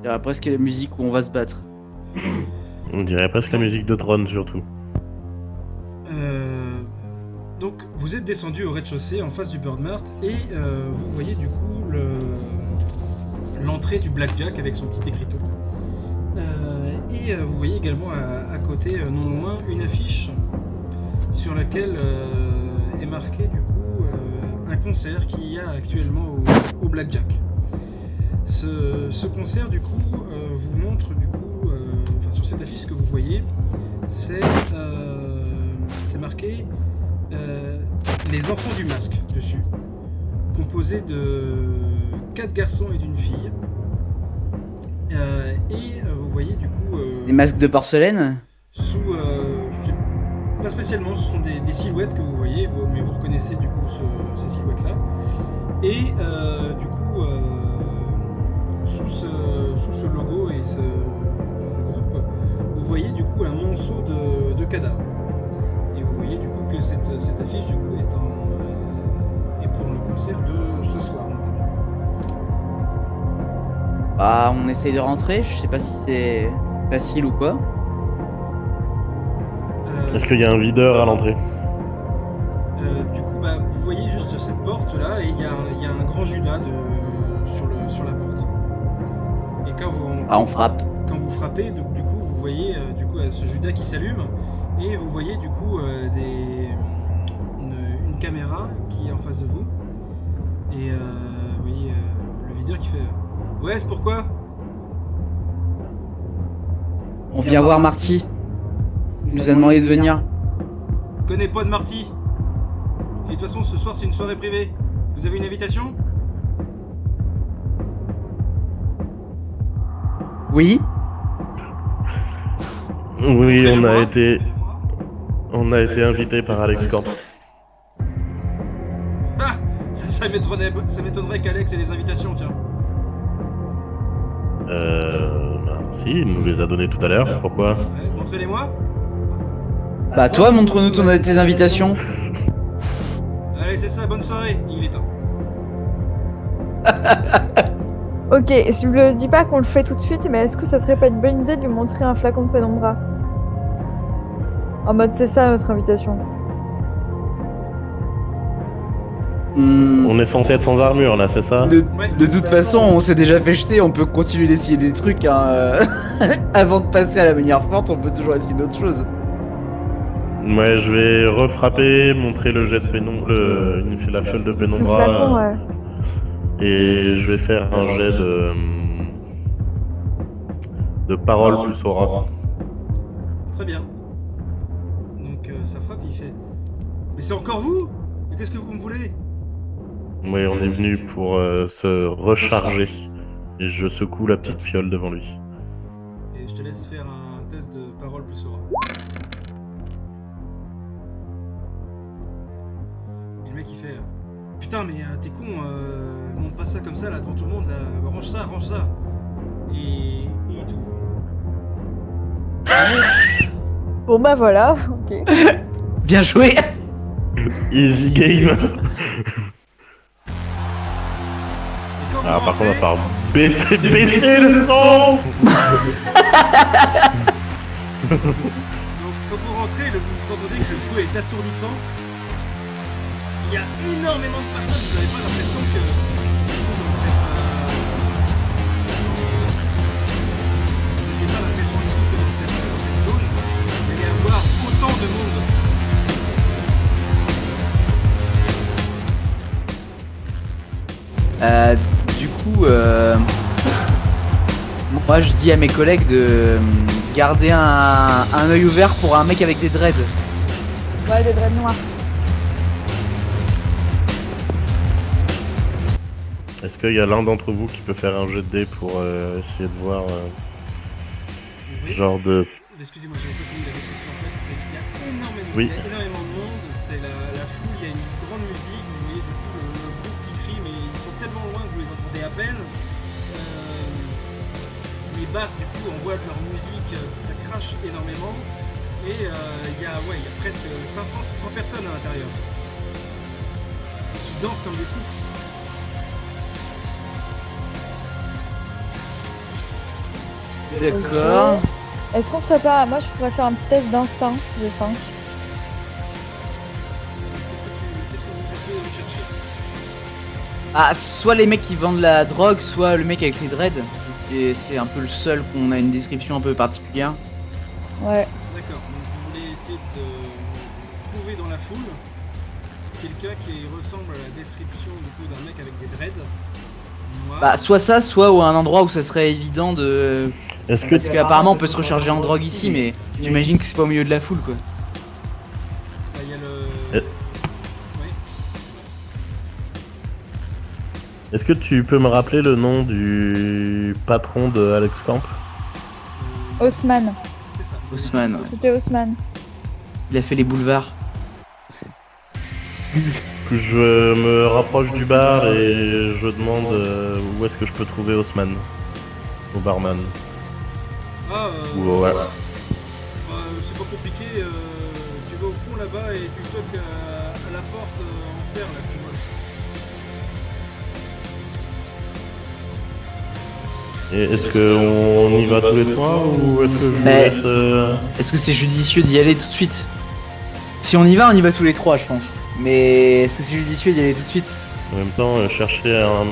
Il y aura presque la musique où on va se battre. On dirait presque la musique de Tron surtout. Donc vous êtes descendu au rez-de-chaussée en face du Birdmart et vous voyez du coup l'entrée du Blackjack avec son petit écriteau. Et vous voyez également à côté, non loin, une affiche sur laquelle est marqué du coup un concert qu'il y a actuellement au Blackjack. Ce concert du coup vous montre du coup, enfin sur cette affiche que vous voyez, c'est marqué les enfants du masque dessus, composé de 4 garçons et d'une fille. Et vous voyez du coup Les masques de porcelaine. pas spécialement, ce sont des silhouettes que vous voyez, mais vous reconnaissez du coup ces silhouettes là. Et du coup sous ce logo et ce groupe, vous voyez du coup un monceau de cadavres. Et vous voyez du coup que cette affiche du coup est pour le concert de ce soir notamment. Bah, on essaye de rentrer. Je sais pas si c'est facile ou quoi. Est-ce qu'il y a un videur à l'entrée? Du coup, bah, vous voyez juste cette porte là, et il y a un grand Judas sur la porte. Et quand on frappe. Quand vous frappez, donc, du coup, vous voyez du coup ce Judas qui s'allume, et vous voyez du coup une caméra qui est en face de vous. Et vous voyez le videur qui fait ouais, c'est pourquoi? On vient voir Marty. Il nous a demandé de venir. Connais pas de Marty. Et de toute façon, ce soir, c'est une soirée privée. Vous avez une invitation? Oui. Oui, on a été invité par Alex Corp. Ah, ça m'étonnerait qu'Alex ait des invitations, tiens. Si, il nous les a données tout à l'heure. Pourquoi? Ouais, montrez-les-moi. Bah toi, montre-nous tes invitations. Allez, c'est ça, bonne soirée. Il est temps. Ok, je le dis pas qu'on le fait tout de suite, mais est-ce que ça serait pas une bonne idée de lui montrer un flacon de pénombra? En mode, c'est ça notre invitation. On est censé être sans armure là, c'est ça? De toute façon, on s'est déjà fait jeter, on peut continuer d'essayer des trucs hein, avant de passer à la manière forte, on peut toujours essayer d'autres choses. Ouais, je vais refrapper, montrer le jet de pénombre, la fiole de Le pénombra. flacon, ouais. Et je vais faire un jet de parole plus aura. Très bien. Donc ça frappe, il fait. Mais c'est encore vous? Mais qu'est-ce que vous me voulez? Oui, on est venu pour se recharger. Et je secoue la petite fiole devant lui. Et je te laisse faire un test de parole plus aura. Et le mec il fait putain mais t'es con, monte pas ça comme ça là devant tout le monde là, range ça. Et il t'ouvre. Bon bah voilà, ok. Bien joué. Easy game. Et quand vous Alors par contre, on va rentrez, falloir baisser le son. donc quand vous rentrez, vous entendez que le feu est assourdissant. Il y a énormément de personnes, vous n'avez pas l'impression que vous n'avez pas l'impression du tout que dans cette zone, il va y avoir autant de monde. Du coup, moi je dis à mes collègues de garder un œil ouvert pour un mec avec des dreads. Ouais, des dreads noirs. Est-ce qu'il y a l'un d'entre vous qui peut faire un jet de dés pour essayer de voir Oui. genre de... Excusez-moi, j'ai un peu fini la question. En fait, il y a énormément, Oui. il y a énormément de monde, c'est la foule, il y a une grande musique, vous voyez du coup le groupe qui crie, mais ils sont tellement loin que vous les entendez à peine. Les bars, du coup, on voit de leur musique, ça crache énormément. Et il y a presque 500-600 personnes à l'intérieur qui dansent comme des fous. D'accord. Est-ce qu'on ferait pas... Moi, je pourrais faire un petit test d'instinct de 5. Qu'est-ce que vous essayez de rechercher? Ah, soit les mecs qui vendent la drogue, soit le mec avec les dreads. Et c'est un peu le seul qu'on a une description un peu particulière. Ouais. D'accord, donc vous voulez essayer de trouver dans la foule quelqu'un qui ressemble à la description du coup d'un mec avec des dreads noirs. Bah, soit ça, soit ou un endroit où ça serait évident de. Est-ce que Parce qu'apparemment on peut se recharger en drogue ici, mais j'imagine que c'est pas au milieu de la foule quoi. Bah, il y a le... Euh. Oui. est-ce que tu peux me rappeler le nom du patron de Alex Camp? Haussmann. C'est ça. Haussmann, ouais. C'était Haussmann. Il a fait les boulevards. Je me rapproche du bar et je demande où est-ce que je peux trouver Haussmann, au barman. Ah, Ouais. c'est pas compliqué, tu vas au fond là-bas et tu toques à la porte en fer là, tu vois. Et est-ce qu'on y va tous les trois ou est-ce que je vous Mais- laisse Est-ce que c'est judicieux d'y aller tout de suite? Si on y va tous les trois, je pense. Mais est-ce que c'est judicieux d'y aller tout de suite? En même temps, chercher un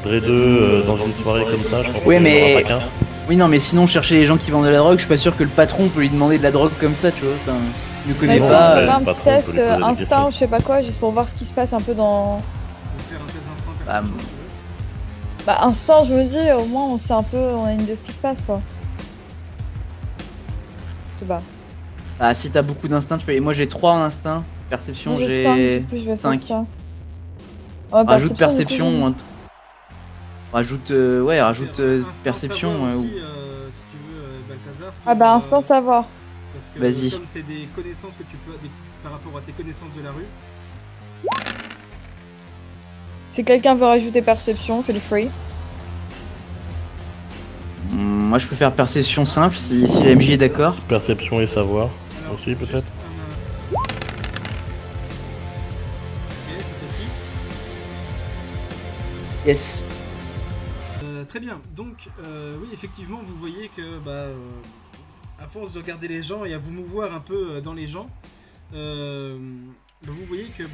Dre 2 dans une soirée comme ça, je pense Oui, qu'il n'y en mais- aura pas qu'un. Oui, non, mais sinon, chercher les gens qui vendent de la drogue, je suis pas sûr que le patron peut lui demander de la drogue comme ça, tu vois. Enfin, il ne Mais connaît est-ce qu'on pas. ferait pas un le petit patron peut test lui poser des instinct questions. ou je sais pas quoi, juste pour voir ce qui se passe un peu dans... On peut faire un test d'instinct Bah, perception, si tu veux. Bah instinct, je me dis, au moins on sait un peu, on a une idée de ce qui se passe quoi. Je sais pas. Ah, si t'as beaucoup d'instinct, tu peux. Moi, j'ai 3 en instinct. Perception, Moi, j'ai 5, j'ai. du coup je vais 5. faire ça. Ouais, Rajoute du coup, perception. Rajoute. Ouais, rajoute Instinct perception. savoir ou- aussi, si tu veux, Balthazar. Ah bah instinct savoir. Parce que Vas-y. comme c'est des connaissances que tu peux... par rapport à tes connaissances de la rue, Si quelqu'un veut rajouter perception, feel free. Moi, je peux faire perception simple si la MJ est d'accord. Perception et savoir alors, aussi juste peut-être. Ok, ça fait 6. Yes. Très bien, donc oui effectivement vous voyez que à force de regarder les gens et à vous mouvoir un peu dans les gens, vous voyez que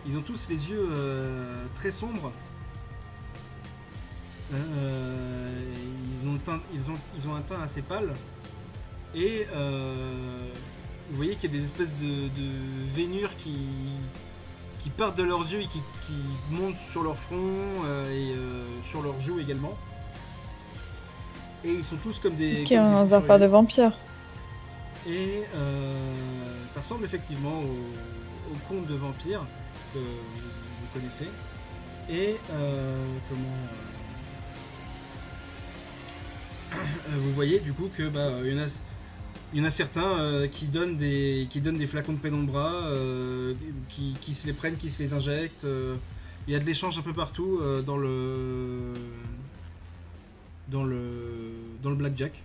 ils ont tous les yeux très sombres. Ils ont un teint assez pâle et vous voyez qu'il y a des espèces de vénures qui partent de leurs yeux et qui montent sur leur front et sur leurs joues également. Et ils sont tous comme des... Qui comme ont des un repère de furieux. vampire. Et ça ressemble effectivement au conte de vampire que vous connaissez. Et vous voyez du coup que il y en a certains qui donnent des flacons de pénombra, qui se les prennent, qui se les injectent. Il y a de l'échange un peu partout dans le blackjack.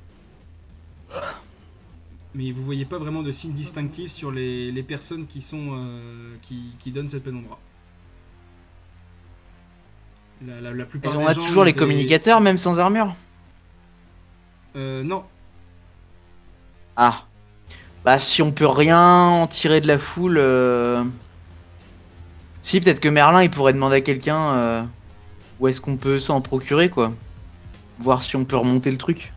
Mais vous voyez pas vraiment de signes distinctifs sur les personnes qui donnent cette pénombra. La plupart Et on des a gens toujours ont les des- communicateurs, même sans armure. Non. Ah. Bah, si on peut rien en tirer de la foule. Si, peut-être que Merlin il pourrait demander à quelqu'un où est-ce qu'on peut s'en procurer, quoi. Voir si on peut remonter le truc.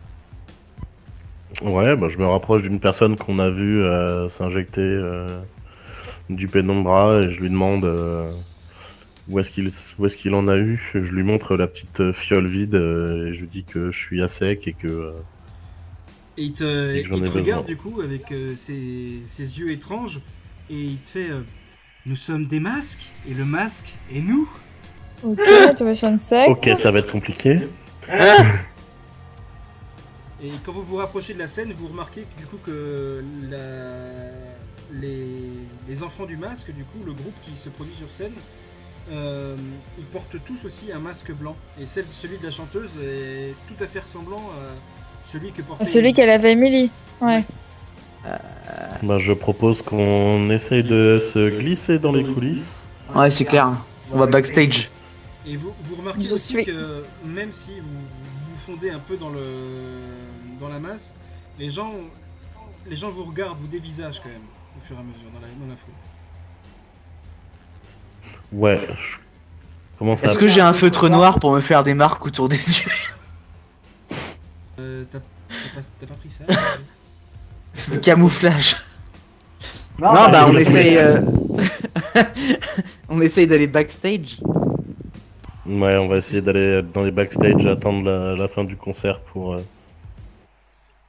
Ouais, bah je me rapproche d'une personne qu'on a vue s'injecter du pénombra et je lui demande où est-ce qu'il en a eu. Je lui montre la petite fiole vide et je lui dis que je suis à sec et que Et il Et te que j'en ai regarde besoin. du coup avec ses yeux étranges et il te fait nous sommes des masques et le masque est nous. Ok, tu vas sur une secte. ok, ça va être compliqué. Et quand vous vous rapprochez de la scène, vous remarquez du coup que les enfants du masque, du coup le groupe qui se produit sur scène, ils portent tous aussi un masque blanc. Et celui de la chanteuse est tout à fait ressemblant à celui que portait... Celui qu'elle avait Emily. Ouais. Bah je propose qu'on essaye de se glisser dans les coulisses. Ouais, c'est clair. On va backstage. Et vous remarquez Je aussi suis. que même si vous fondez un peu dans la masse, les gens vous regardent, vous dévisagent quand même, au fur et à mesure, dans la foule. Ouais, je commence à... Est-ce que j'ai un feutre noir pour me faire des marques autour des yeux? T'as pas pris ça Le camouflage. Non, bah, bah je on me essaye. fais- On essaye d'aller backstage. Ouais, on va essayer d'aller dans les backstage, attendre la fin du concert pour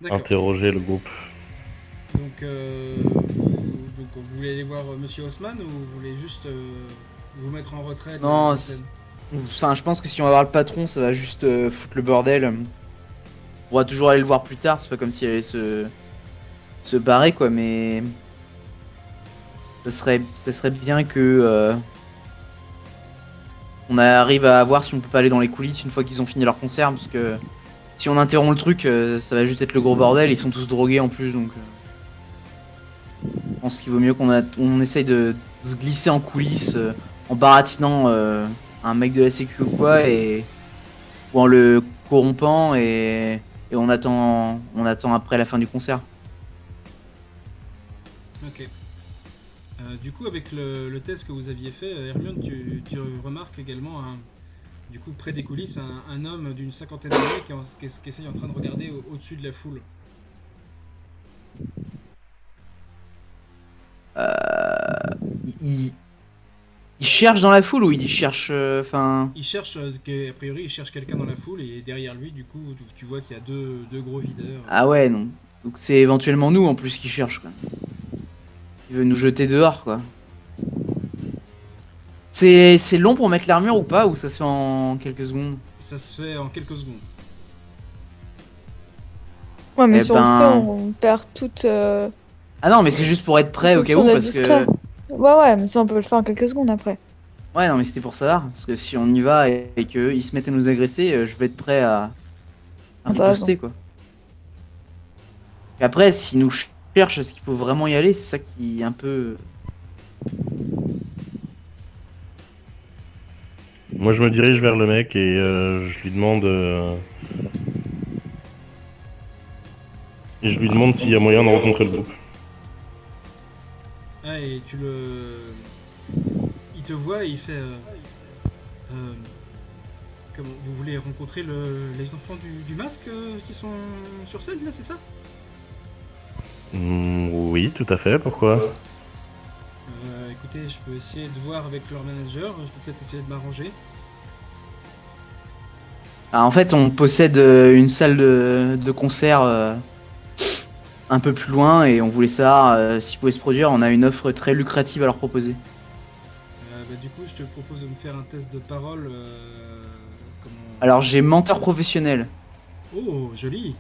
D'accord. interroger le groupe. Donc, vous voulez aller voir Monsieur Haussmann ou vous voulez juste vous mettre en retrait de Non, la scène? Enfin, je pense que si on va voir le patron, ça va juste foutre le bordel. On pourra toujours aller le voir plus tard, c'est pas comme s'il allait se barrer quoi, mais ça serait bien que on arrive à voir si on peut pas aller dans les coulisses une fois qu'ils ont fini leur concert, parce que si on interrompt le truc, ça va juste être le gros bordel. Ils sont tous drogués en plus, donc je pense qu'il vaut mieux on essaye de se glisser en coulisses en baratinant un mec de la sécu ou quoi, ou en le corrompant et on attend après la fin du concert. Ok. Du coup, avec le test que vous aviez fait, Hermione, tu remarques également, du coup, près des coulisses, un homme d'une cinquantaine d'années qui essaye en train de regarder au-dessus de la foule. Il cherche dans la foule ou il cherche. Enfin. Il cherche, a priori, il cherche quelqu'un dans la foule et derrière lui, du coup, tu vois qu'il y a deux gros videurs. Ah ouais, non. Donc c'est éventuellement nous en plus qui cherche quoi. Il veut nous jeter dehors quoi. C'est long pour mettre l'armure ou pas, ou ça se fait en quelques secondes? Ça se fait en quelques secondes. Ouais, mais Eh si on le ben- fait, on perd toute. Ah non, mais c'est juste pour être prêt au toute cas son où aide parce discret. que. Ouais, mais ça, on peut le faire en quelques secondes après. Ouais, non, mais c'était pour savoir. Parce que si on y va et qu'ils se mettent à nous agresser, je vais être prêt à Ah, t'as riposter quoi. Et après, s'ils nous cherchent, est-ce qu'il faut vraiment y aller? C'est ça qui est un peu. Moi, je me dirige vers le mec et je lui demande... Et je lui demande s'il y a moyen de rencontrer le groupe. Ah, et il te voit et il fait... comment, vous voulez rencontrer les enfants du masque qui sont sur scène, là, c'est ça? Oui, tout à fait, pourquoi? Écoutez, je peux essayer de voir avec leur manager, je peux peut-être essayer de m'arranger. Ah, en fait, on possède une salle de concert un peu plus loin et on voulait savoir s'ils pouvaient se produire. On a une offre très lucrative à leur proposer. Du coup, je te propose de me faire un test de parole. Alors, j'ai menteur professionnel. Oh, joli!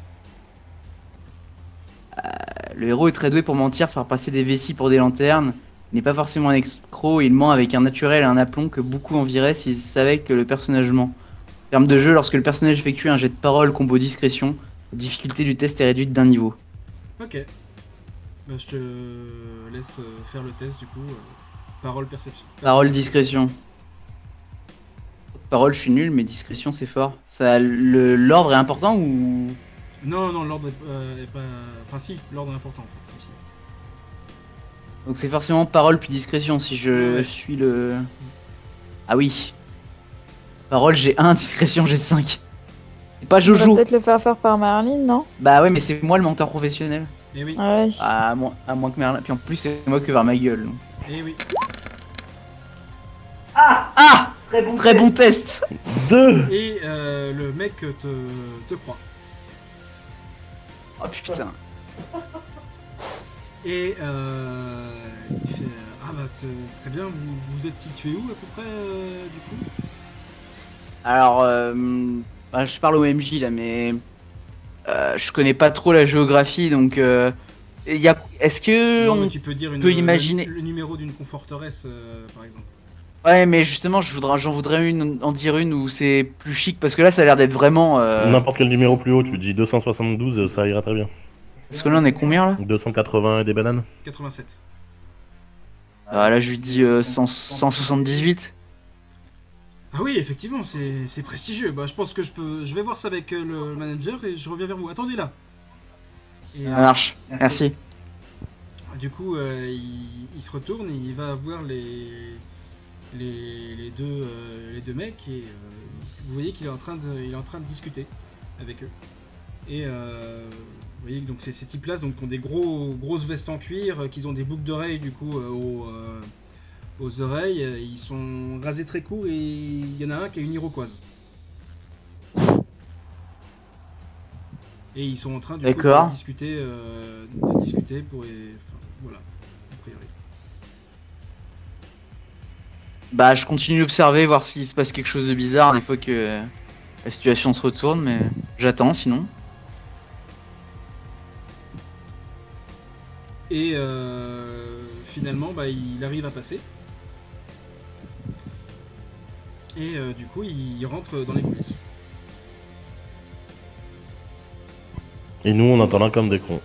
Le héros est très doué pour mentir, faire passer des vessies pour des lanternes. Il n'est pas forcément un escroc, il ment avec un naturel et un aplomb que beaucoup envieraient s'ils savaient que le personnage ment. En termes de jeu, lorsque le personnage effectue un jet de parole combo discrétion, la difficulté du test est réduite d'un niveau. Ok. Bah, je te laisse faire le test du coup. Parole, perception. Parole, discrétion. Parole, je suis nul, mais discrétion, c'est fort. Ça, l'ordre est important ou... Non, l'ordre est pas. Enfin, si, l'ordre est important en fait. Si. Donc c'est forcément parole puis discrétion si je Ouais. suis le... Ah oui. Parole, j'ai 1, discrétion, j'ai 5. C'est pas On va Jojo. peut-être le faire faire par Merlin, non? Bah ouais, mais c'est moi le menteur professionnel. Eh oui, Ouais. À moins que Merlin. Puis en plus, c'est moi qui vais vers ma gueule. Donc. eh oui. Ah, très bon test. 2! Et le mec te croit. Oh putain. Et il fait ah bah très bien, vous êtes situé où à peu près du coup? Alors, bah, je parle au MJ là, mais je connais pas trop la géographie, donc est-ce que Non, mais on... tu peux dire peut imaginer- le numéro d'une conforteresse par exemple. Ouais, mais justement, j'en voudrais en dire une où c'est plus chic parce que là, ça a l'air d'être vraiment. N'importe quel numéro plus haut, tu dis 272, ça ira très bien. Parce que là, on est combien là? 280 et des bananes. 87. Là, je lui dis 178. Ah oui, effectivement, c'est prestigieux. Bah, je pense que je vais voir ça avec le manager et je reviens vers vous. Attendez là. Et Ça marche. Merci. du coup, il se retourne et il va voir les deux mecs et vous voyez qu'il est en train de discuter avec eux. Et vous voyez que donc c'est ces types-là donc qui ont des grosses vestes en cuir, qu'ils ont des boucles d'oreilles du coup aux oreilles. Ils sont rasés très courts et il y en a un qui a une iroquoise. Et ils sont en train du coup D'accord. de discuter pour enfin, voilà a priori. Bah, je continue d'observer, voir s'il se passe quelque chose de bizarre des fois que la situation se retourne, mais j'attends sinon. Et finalement, bah, il arrive à passer. Et du coup, il rentre dans les coulisses. Et nous, on attend là comme des cons.